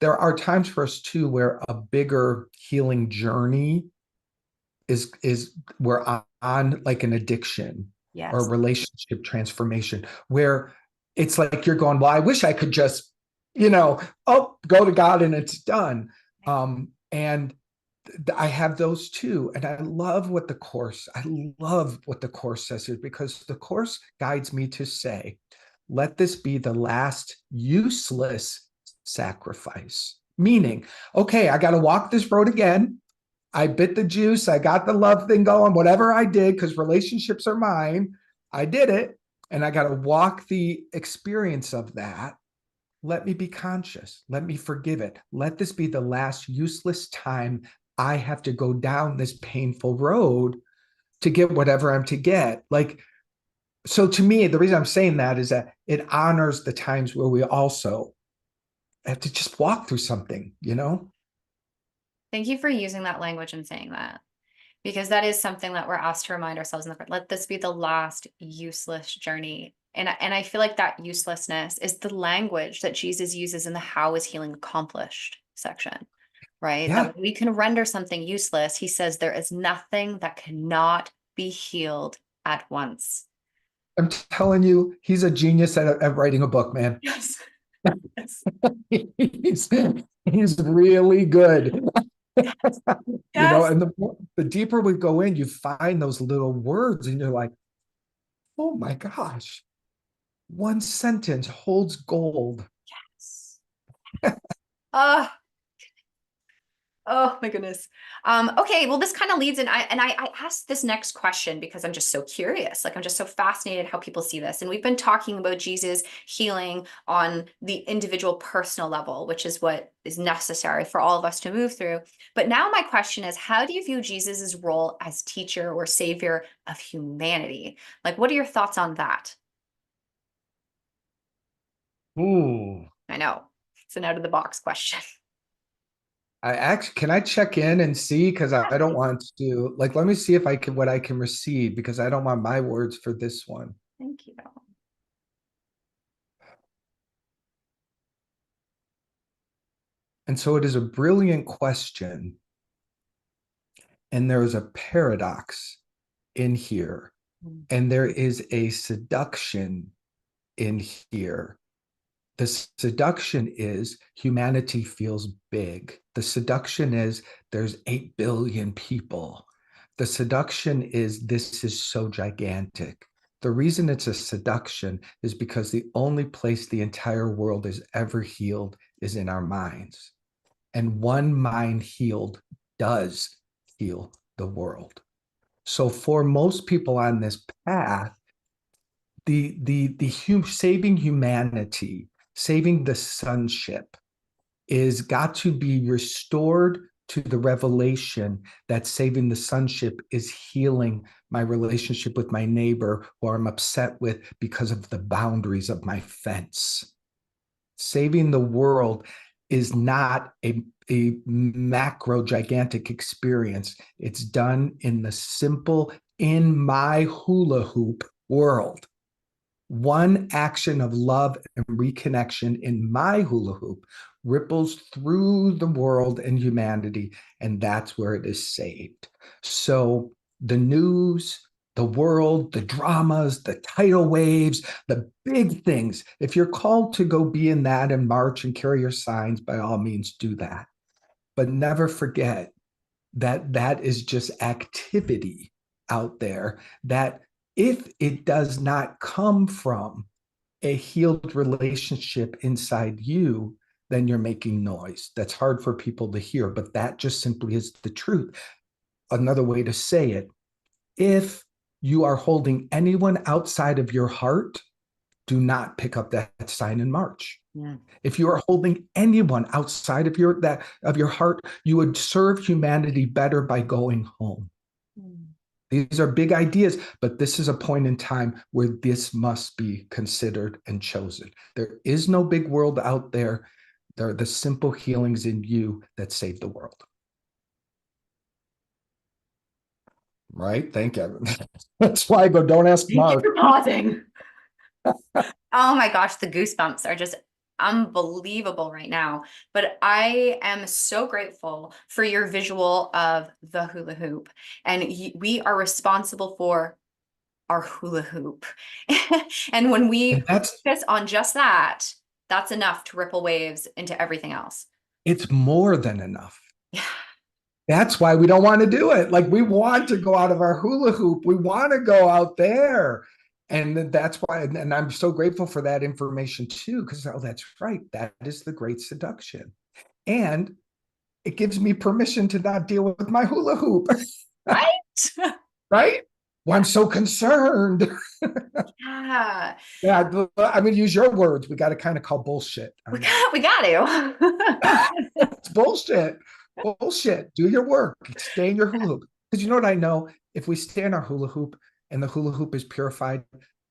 [SPEAKER 2] There are times for us too where a bigger healing journey is we're on like an addiction or
[SPEAKER 1] Yes.
[SPEAKER 2] relationship transformation where it's like you're going, well, I wish I could just, oh, go to God and it's done. And I have those too. And I love what the course says here, because the course guides me to say, let this be the last useless sacrifice. Meaning, okay, I got to walk this road again. I bit the juice. I got the love thing going, whatever I did, because relationships are mine. I did it. And I got to walk the experience of that. Let me be conscious. Let me forgive it. Let this be the last useless time I have to go down this painful road to get whatever I'm to get. Like, so to me, the reason I'm saying that is that it honors the times where we also have to just walk through something.
[SPEAKER 1] Thank you for using that language and saying that, because that is something that we're asked to remind ourselves in the front. Let this be the last useless journey. And I feel like that uselessness is the language that Jesus uses in the how is healing accomplished section, right?
[SPEAKER 2] Yeah.
[SPEAKER 1] That we can render something useless. He says there is nothing that cannot be healed at once.
[SPEAKER 2] I'm telling you, he's a genius at writing a book, man.
[SPEAKER 1] Yes. Yes.
[SPEAKER 2] he's, he's really good.
[SPEAKER 1] Yes.
[SPEAKER 2] And the deeper we go in, you find those little words and you're like, oh my gosh, one sentence holds gold.
[SPEAKER 1] Yes. Oh, oh my goodness. Okay, well, this kind of leads in. I asked this next question because I'm just so curious. Like I'm just so fascinated how people see this. And we've been talking about Jesus healing on the individual personal level, which is what is necessary for all of us to move through. But now my question is, how do you view Jesus's role as teacher or savior of humanity? Like, what are your thoughts on that?
[SPEAKER 2] Ooh.
[SPEAKER 1] I know it's an out of the box question.
[SPEAKER 2] Can I check in and see? Because I don't want to, like, let me see if I can, what I can receive, because I don't want my words for this one.
[SPEAKER 1] Thank you.
[SPEAKER 2] And so it is a brilliant question. And there is a paradox in here. And there is a seduction in here. The seduction is humanity feels big. The seduction is there's 8 billion people. The seduction is this is so gigantic. The reason it's a seduction is because the only place the entire world is ever healed is in our minds. And one mind healed does heal the world. So for most people on this path, saving humanity, saving the sonship, is got to be restored to the revelation that saving the sonship is healing my relationship with my neighbor who I'm upset with because of the boundaries of my fence. Saving the world is not a macro gigantic experience. It's done in the simple, in my hula hoop world. One action of love and reconnection in my hula hoop ripples through the world and humanity, and that's where it is saved. So the news, the world, the dramas, the tidal waves, the big things, if you're called to go be in that and march and carry your signs, by all means do that. But never forget that that is just activity out there, that if it does not come from a healed relationship inside you, then you're making noise. That's hard for people to hear, but that just simply is the truth. Another way to say it, if you are holding anyone outside of your heart, do not pick up that sign in March.
[SPEAKER 1] Yeah.
[SPEAKER 2] If you are holding anyone outside of your heart, you would serve humanity better by going home.
[SPEAKER 1] Mm.
[SPEAKER 2] These are big ideas, but this is a point in time where this must be considered and chosen. There is no big world out there. There are the simple healings in you that save the world. Right? Thank you. That's why I go, don't ask
[SPEAKER 1] Thank you
[SPEAKER 2] Mark.
[SPEAKER 1] for pausing. Oh my gosh, the goosebumps are just unbelievable right now. But I am so grateful for your visual of the hula hoop. And we are responsible for our hula hoop. And when we
[SPEAKER 2] And
[SPEAKER 1] focus on just that, that's enough to ripple waves into everything else.
[SPEAKER 2] it's more than enough.
[SPEAKER 1] Yeah.
[SPEAKER 2] That's why we don't want to do it. Like we want to go out of our hula hoop. We want to go out there. And that's why, and I'm so grateful for that information too, because oh, that's right. That is the great seduction. And it gives me permission to not deal with my hula hoop.
[SPEAKER 1] Right?
[SPEAKER 2] Right? Well, I'm so concerned.
[SPEAKER 1] Yeah.
[SPEAKER 2] Yeah, I'm gonna use your words. We got to kind of call bullshit.
[SPEAKER 1] We got to.
[SPEAKER 2] It's bullshit. Bullshit. Do your work. Stay in your hula hoop. Because you know what I know? If we stay in our hula hoop and the hula hoop is purified,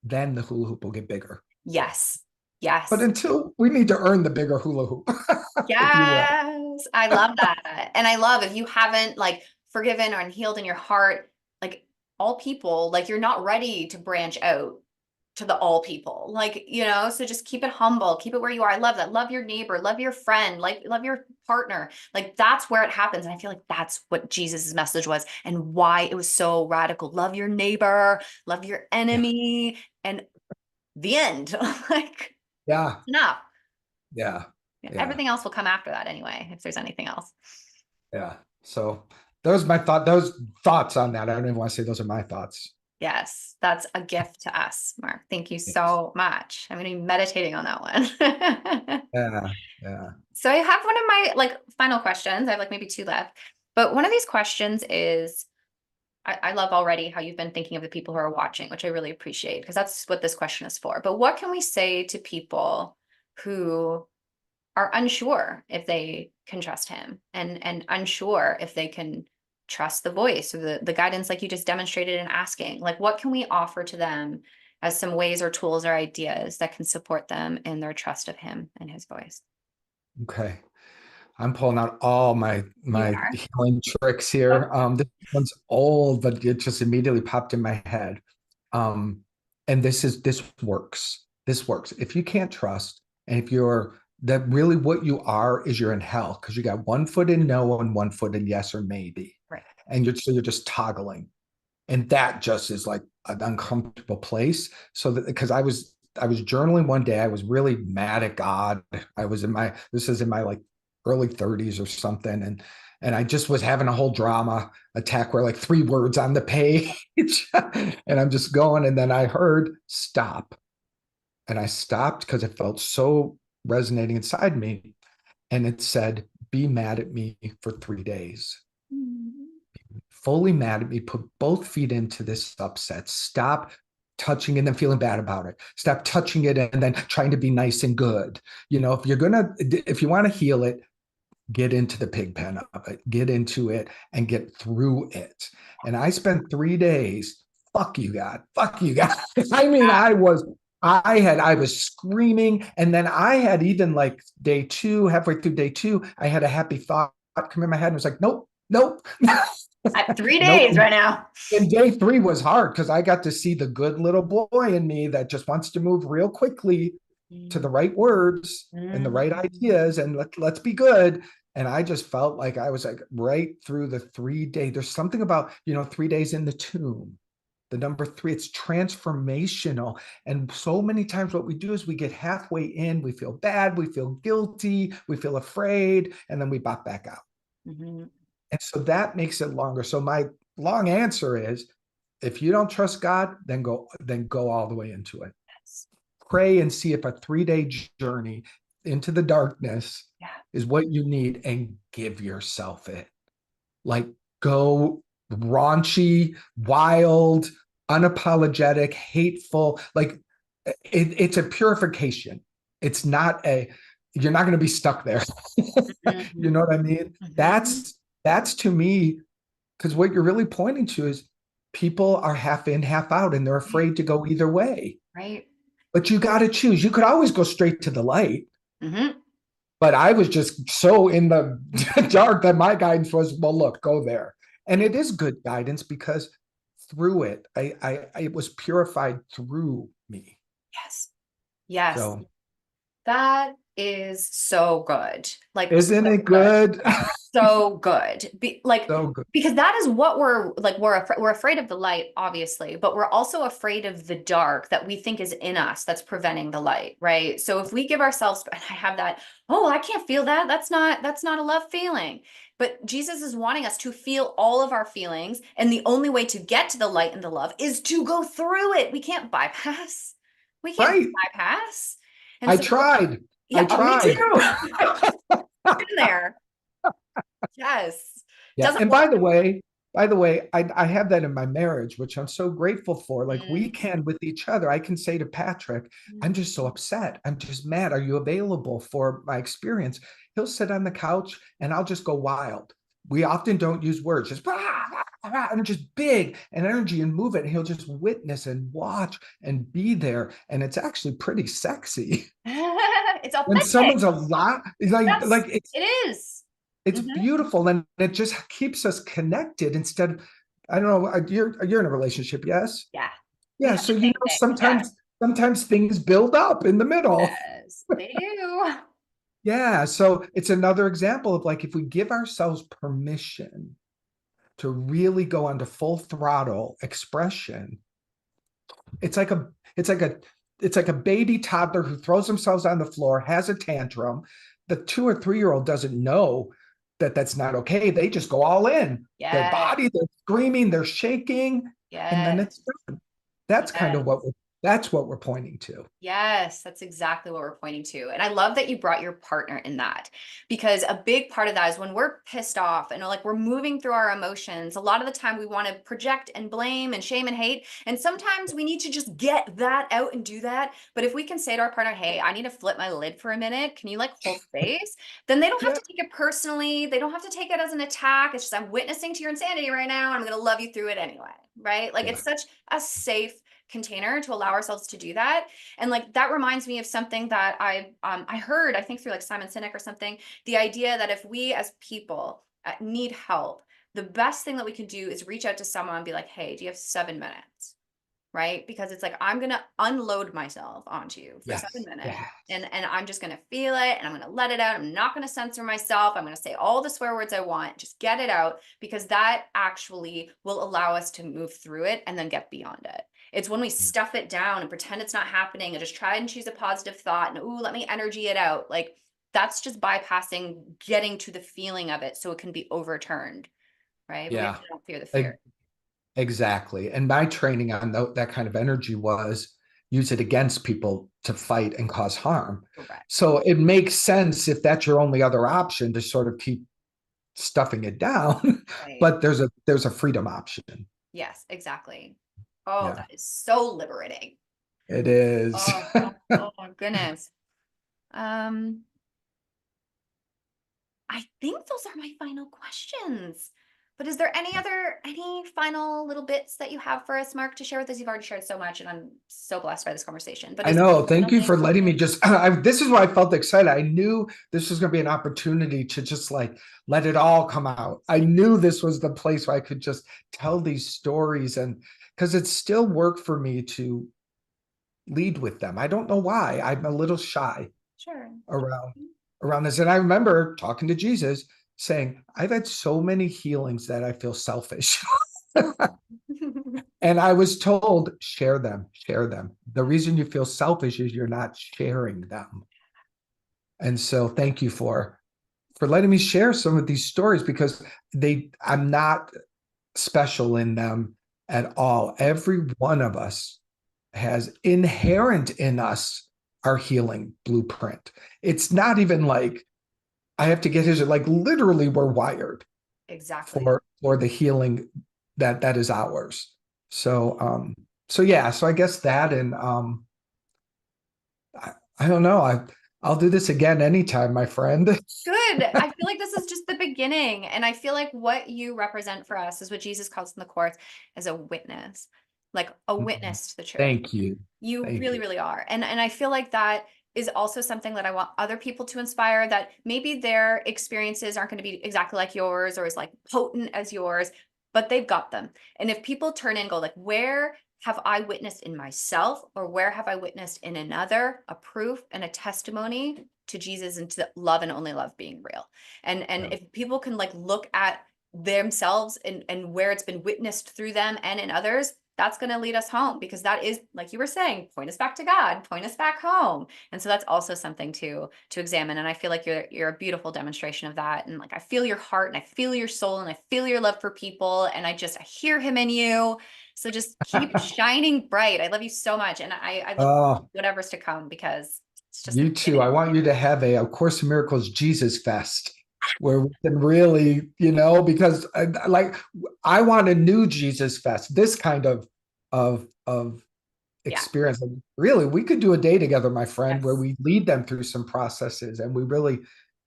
[SPEAKER 2] then the hula hoop will get bigger.
[SPEAKER 1] Yes.
[SPEAKER 2] But
[SPEAKER 1] Yes.
[SPEAKER 2] until we need to earn the bigger hula hoop, if you will.
[SPEAKER 1] Yes. I love that. And I love if you haven't like forgiven or healed in your heart, like all people, like you're not ready to branch out to the all people, like, so just keep it humble, keep it where you are. I love that. Love your neighbor, love your friend, like love your partner. Like that's where it happens. And I feel like that's what Jesus's message was and why it was so radical. Love your neighbor, love your
[SPEAKER 2] Yeah.
[SPEAKER 1] enemy, and the end. Like
[SPEAKER 2] Yeah.
[SPEAKER 1] enough.
[SPEAKER 2] Yeah. Yeah.
[SPEAKER 1] Everything else will come after that anyway, if there's anything else.
[SPEAKER 2] Yeah. So those thoughts on that. I don't even want to say those are my thoughts.
[SPEAKER 1] Yes, that's a gift to us, Mark. Thank you
[SPEAKER 2] Yes.
[SPEAKER 1] so much. I'm going to be meditating on that one.
[SPEAKER 2] Yeah. Yeah.
[SPEAKER 1] So I have one of my like final questions. I have like maybe two left. But one of these questions is I love already how you've been thinking of the people who are watching, which I really appreciate because that's what this question is for. But what can we say to people who are unsure if they can trust him and unsure if they can trust the voice or the guidance like you just demonstrated in asking? Like what can we offer to them as some ways or tools or ideas that can support them in their trust of him and his voice?
[SPEAKER 2] Okay. I'm pulling out all
[SPEAKER 1] You
[SPEAKER 2] my
[SPEAKER 1] are.
[SPEAKER 2] healing tricks here. This one's old, but it just immediately popped in my head. Um, and this works. This works. If you can't trust, and if you're that really what you are is you're in hell because you got one foot in no and one foot in yes or maybe,
[SPEAKER 1] Right.
[SPEAKER 2] and you're just toggling, and that just is like an uncomfortable place. So that because I was journaling one day, I was really mad at God. I was in my this is in my like early 30s or something, and I just was having a whole drama attack where like 3 words on the page, and I'm just going, and then I heard stop, and I stopped because it felt so resonating inside me, and it said, "Be mad at me for 3 days."
[SPEAKER 1] Mhm.
[SPEAKER 2] Fully mad at me, put both feet into this upset, stop touching and then feeling bad about it. Stop touching it and then trying to be nice and good. If you want to heal it, get into the pig pen of it, get into it and get through it. And I spent 3 days, fuck you, God, fuck you, God. I mean, I was screaming. And then I had even like day two, halfway through day two, I had a happy thought come in my head and was like, nope, nope.
[SPEAKER 1] At three
[SPEAKER 2] Nope.
[SPEAKER 1] days right now.
[SPEAKER 2] And day three was hard because I got to see the good little boy in me that just wants to move real quickly to the right words and the right
[SPEAKER 1] Mhm.
[SPEAKER 2] ideas and let's be good. And I just felt like I was like right through the 3 day. There's something about, 3 days in the tomb. The number three, it's transformational. And so many times what we do is we get halfway in, we feel bad, we feel guilty, we feel afraid, and then we bop back out.
[SPEAKER 1] Mhm.
[SPEAKER 2] And so that makes it longer. So my long answer is if you don't trust God, then go all the way into it.
[SPEAKER 1] Yes.
[SPEAKER 2] pray and see if a 3-day journey into the darkness
[SPEAKER 1] Yeah.
[SPEAKER 2] is what you need, and give yourself it. Like, go raunchy, wild, unapologetic, hateful. Like, it's a purification. It's not a, you're not going to be stuck there. You know
[SPEAKER 1] Mhm.
[SPEAKER 2] what I mean?
[SPEAKER 1] Mhm.
[SPEAKER 2] That's to me, because what you're really pointing to is people are half in, half out, and they're afraid to go either way.
[SPEAKER 1] Right.
[SPEAKER 2] But you got to choose. You could always go straight to the light.
[SPEAKER 1] Hmm.
[SPEAKER 2] But I was just so in the dark that my guidance was, well, look, go there. And
[SPEAKER 1] Yeah.
[SPEAKER 2] it is good guidance because through it, it was purified through me.
[SPEAKER 1] Yes. Yes.
[SPEAKER 2] So
[SPEAKER 1] That is so good. Like
[SPEAKER 2] isn't
[SPEAKER 1] so
[SPEAKER 2] it
[SPEAKER 1] good.
[SPEAKER 2] good?
[SPEAKER 1] So good.
[SPEAKER 2] So good.
[SPEAKER 1] Because that is what we're like, we're afraid of the light, obviously, but we're also afraid of the dark that we think is in us that's preventing the light, right? So if we give ourselves, and I have that, oh, I can't feel that. That's not a love feeling. But Jesus is wanting us to feel all of our feelings, and the only way to get to the light and the love is to go through it. We can't bypass. We can't
[SPEAKER 2] Right.
[SPEAKER 1] bypass. And
[SPEAKER 2] I
[SPEAKER 1] so
[SPEAKER 2] tried. I
[SPEAKER 1] yeah, oh, me
[SPEAKER 2] tried.
[SPEAKER 1] too. Been there. Yes.
[SPEAKER 2] Yeah.
[SPEAKER 1] Doesn't
[SPEAKER 2] And
[SPEAKER 1] work.
[SPEAKER 2] by the way, I have that in my marriage, which I'm so grateful for. Like, we
[SPEAKER 1] Mm,
[SPEAKER 2] can with each other. I can say to Patrick, I'm
[SPEAKER 1] mm,
[SPEAKER 2] just so upset. I'm just mad. Are you available for my experience? He'll sit on the couch and I'll just go wild. We often don't use words, just and just big and energy and move it. And he'll just witness and watch and be there. And it's actually pretty sexy.
[SPEAKER 1] It's
[SPEAKER 2] When
[SPEAKER 1] authentic.
[SPEAKER 2] someone's a lot, it's like
[SPEAKER 1] Yes,
[SPEAKER 2] it's
[SPEAKER 1] it is.
[SPEAKER 2] it's
[SPEAKER 1] Mhm.
[SPEAKER 2] beautiful, and it just keeps us connected instead of, I don't know, you're in a relationship, yes?
[SPEAKER 1] Yeah, we
[SPEAKER 2] Yeah,
[SPEAKER 1] have
[SPEAKER 2] so
[SPEAKER 1] the same thing. Yeah,
[SPEAKER 2] sometimes things build up in the middle.
[SPEAKER 1] yes, they do.
[SPEAKER 2] Yeah, so it's another example of, like, if we give ourselves permission to really go into full throttle expression, it's like a it's like a it's like a baby toddler who throws themselves on the floor, has a tantrum. The 2 or 3-year-old doesn't know that that's not okay. They just go all in. Their
[SPEAKER 1] Yes,
[SPEAKER 2] body, they're screaming, they're shaking, and then it's
[SPEAKER 1] yes,
[SPEAKER 2] done. That's kind of
[SPEAKER 1] yes.
[SPEAKER 2] what we're pointing to.
[SPEAKER 1] Yes, that's exactly what we're pointing to. And I love that you brought your partner in that, because a big part of that is when we're pissed off and like we're moving through our emotions, a lot of the time we want to project and blame and shame and hate. And sometimes we need to just get that out and do that. But if we can say to our partner, hey, I need to flip my lid for a minute, can you like hold space? Then they don't have
[SPEAKER 2] Yeah,
[SPEAKER 1] to take it personally. They don't have to take it as an attack. It's just, I'm witnessing to your insanity right now. And I'm going to love you through it anyway. Right. Like
[SPEAKER 2] yeah,
[SPEAKER 1] it's such a safe container to allow ourselves to do that. And like that reminds me of something that I heard, I think through like Simon Sinek or something, the idea that if we as people need help, the best thing that we can do is reach out to someone and be like, hey, do you have 7 minutes? Right? Because it's like I'm gonna unload myself onto you for seven
[SPEAKER 2] yes,
[SPEAKER 1] minutes.
[SPEAKER 2] yeah,
[SPEAKER 1] And I'm just gonna feel it and I'm gonna let it out. I'm not gonna censor myself. I'm gonna say all the swear words I want, just get it out, because that actually will allow us to move through it and then get beyond it. It's when we stuff it down and pretend it's not happening and just try and choose a positive thought and ooh, let me energy it out. Like that's just bypassing getting to the feeling of it so it can be overturned, right? But we have
[SPEAKER 2] yeah.
[SPEAKER 1] to don't fear the
[SPEAKER 2] E-
[SPEAKER 1] fear.
[SPEAKER 2] Exactly. And my training on that kind of energy was use it against people to fight and cause harm.
[SPEAKER 1] Correct.
[SPEAKER 2] So it makes sense if that's your only other option to sort of keep stuffing it down,
[SPEAKER 1] Right.
[SPEAKER 2] but there's a freedom option.
[SPEAKER 1] Yes, exactly. Oh,
[SPEAKER 2] Yeah,
[SPEAKER 1] that is so liberating.
[SPEAKER 2] it is.
[SPEAKER 1] Oh, oh my goodness. Um, I think those are my final questions. But is there any final little bits that you have for us, Mark, to share with us? You've already shared so much, and I'm so blessed by this conversation. But
[SPEAKER 2] I
[SPEAKER 1] is there
[SPEAKER 2] know.
[SPEAKER 1] any
[SPEAKER 2] Thank
[SPEAKER 1] final
[SPEAKER 2] you
[SPEAKER 1] thing?
[SPEAKER 2] for letting me just this is why I felt excited. I knew this was going to be an opportunity to just like let it all come out. I knew this was the place where I could just tell these stories, and because it's still work for me to lead with them. I don't know why. I'm a little shy
[SPEAKER 1] Sure.
[SPEAKER 2] around this. And I remember talking to Jesus saying, I've had so many healings that I feel selfish. And I was told, share them, share them. The reason you feel selfish is you're not sharing them. And so thank you for letting me share some of these stories, because I'm not special in them at all. Every one of us has inherent in us our healing blueprint. It's not even like I have to get his, like literally we're wired
[SPEAKER 1] Exactly.
[SPEAKER 2] for the healing that is ours. So so yeah, so I guess that and I don't know. I'll do this again anytime, my friend.
[SPEAKER 1] Good. I feel like this is just the beginning. And I feel like what you represent for us is what Jesus calls in the courts as a witness, like a witness to the truth.
[SPEAKER 2] Thank you.
[SPEAKER 1] You
[SPEAKER 2] Thank
[SPEAKER 1] really,
[SPEAKER 2] you.
[SPEAKER 1] really are. And I feel like that is also something that I want other people to inspire, that maybe their experiences aren't going to be exactly like yours or as like potent as yours, but they've got them. And if people turn in and go like, where have I witnessed in myself or where have I witnessed in another a proof and a testimony to Jesus and to love and only love being real. And
[SPEAKER 2] Yeah.
[SPEAKER 1] if people can like look at themselves and where it's been witnessed through them and in others, that's going to lead us home, because that is, like you were saying, point us back to God, point us back home. And so that's also something to examine. And I feel like you're a beautiful demonstration of that. And like I feel your heart and I feel your soul and I feel your love for people. And I hear him in you. So just keep shining bright. I love you so much. And I look forward
[SPEAKER 2] Oh,
[SPEAKER 1] to whatever's to come, because it's just the
[SPEAKER 2] you too. I
[SPEAKER 1] beginning.
[SPEAKER 2] want you to have a Course in Miracles Jesus Fest where we can really, because I want a new Jesus Fest, this kind of
[SPEAKER 1] Yeah.
[SPEAKER 2] experience. And really, we could do a day together, my friend, where
[SPEAKER 1] Yes.
[SPEAKER 2] we lead them through some processes and we really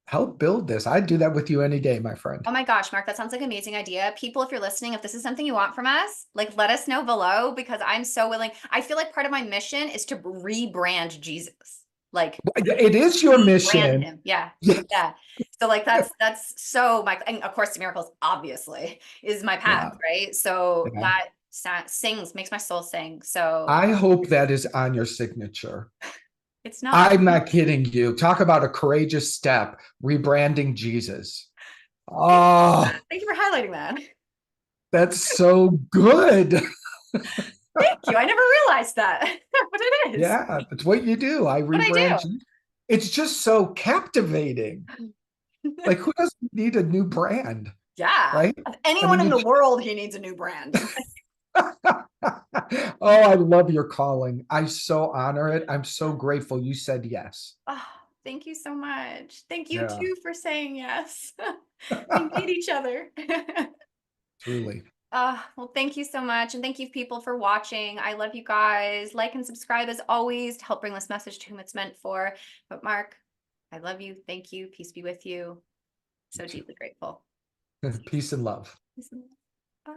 [SPEAKER 2] help build this. I'd do that with you any day, my friend.
[SPEAKER 1] Oh my gosh, Mark, that sounds like an amazing idea. People, if you're listening, if this is something you want from us, like let us know below, because I'm so willing. I feel like part of my mission is to rebrand Jesus. Like
[SPEAKER 2] It is your
[SPEAKER 1] rebrand
[SPEAKER 2] mission.
[SPEAKER 1] him. Yeah.
[SPEAKER 2] Yes.
[SPEAKER 1] Yeah. So like that's so my, and of course the miracles obviously is my path,
[SPEAKER 2] Yeah.
[SPEAKER 1] right? So
[SPEAKER 2] Yeah.
[SPEAKER 1] that sings, makes my soul sing. So
[SPEAKER 2] I hope that is on your signature.
[SPEAKER 1] it's not.
[SPEAKER 2] I'm not kidding you. Talk about a courageous step, rebranding Jesus. Oh,
[SPEAKER 1] Thank you for highlighting that.
[SPEAKER 2] that's so good.
[SPEAKER 1] Thank you. I never realized that, but it is
[SPEAKER 2] Yeah, that's what you do. I
[SPEAKER 1] what I
[SPEAKER 2] rebrand Jesus. It's just so captivating.
[SPEAKER 1] do.
[SPEAKER 2] Like, who doesn't need a new brand,
[SPEAKER 1] Yeah.
[SPEAKER 2] right?
[SPEAKER 1] Of
[SPEAKER 2] I
[SPEAKER 1] anyone
[SPEAKER 2] mean,
[SPEAKER 1] in the world, he needs a new brand.
[SPEAKER 2] oh, I love your calling. I so honor it. I'm so grateful you said yes.
[SPEAKER 1] Oh, thank you so much. Thank you
[SPEAKER 2] Yeah,
[SPEAKER 1] too for saying yes. We need each other.
[SPEAKER 2] truly.
[SPEAKER 1] Well, thank you so much. And thank you, people, for watching. I love you guys. Like and subscribe as always to help bring this message to whom it's meant for. But, Mark, I love you. Thank you. Peace be with you. So deeply grateful.
[SPEAKER 2] Peace and love.
[SPEAKER 1] Bye.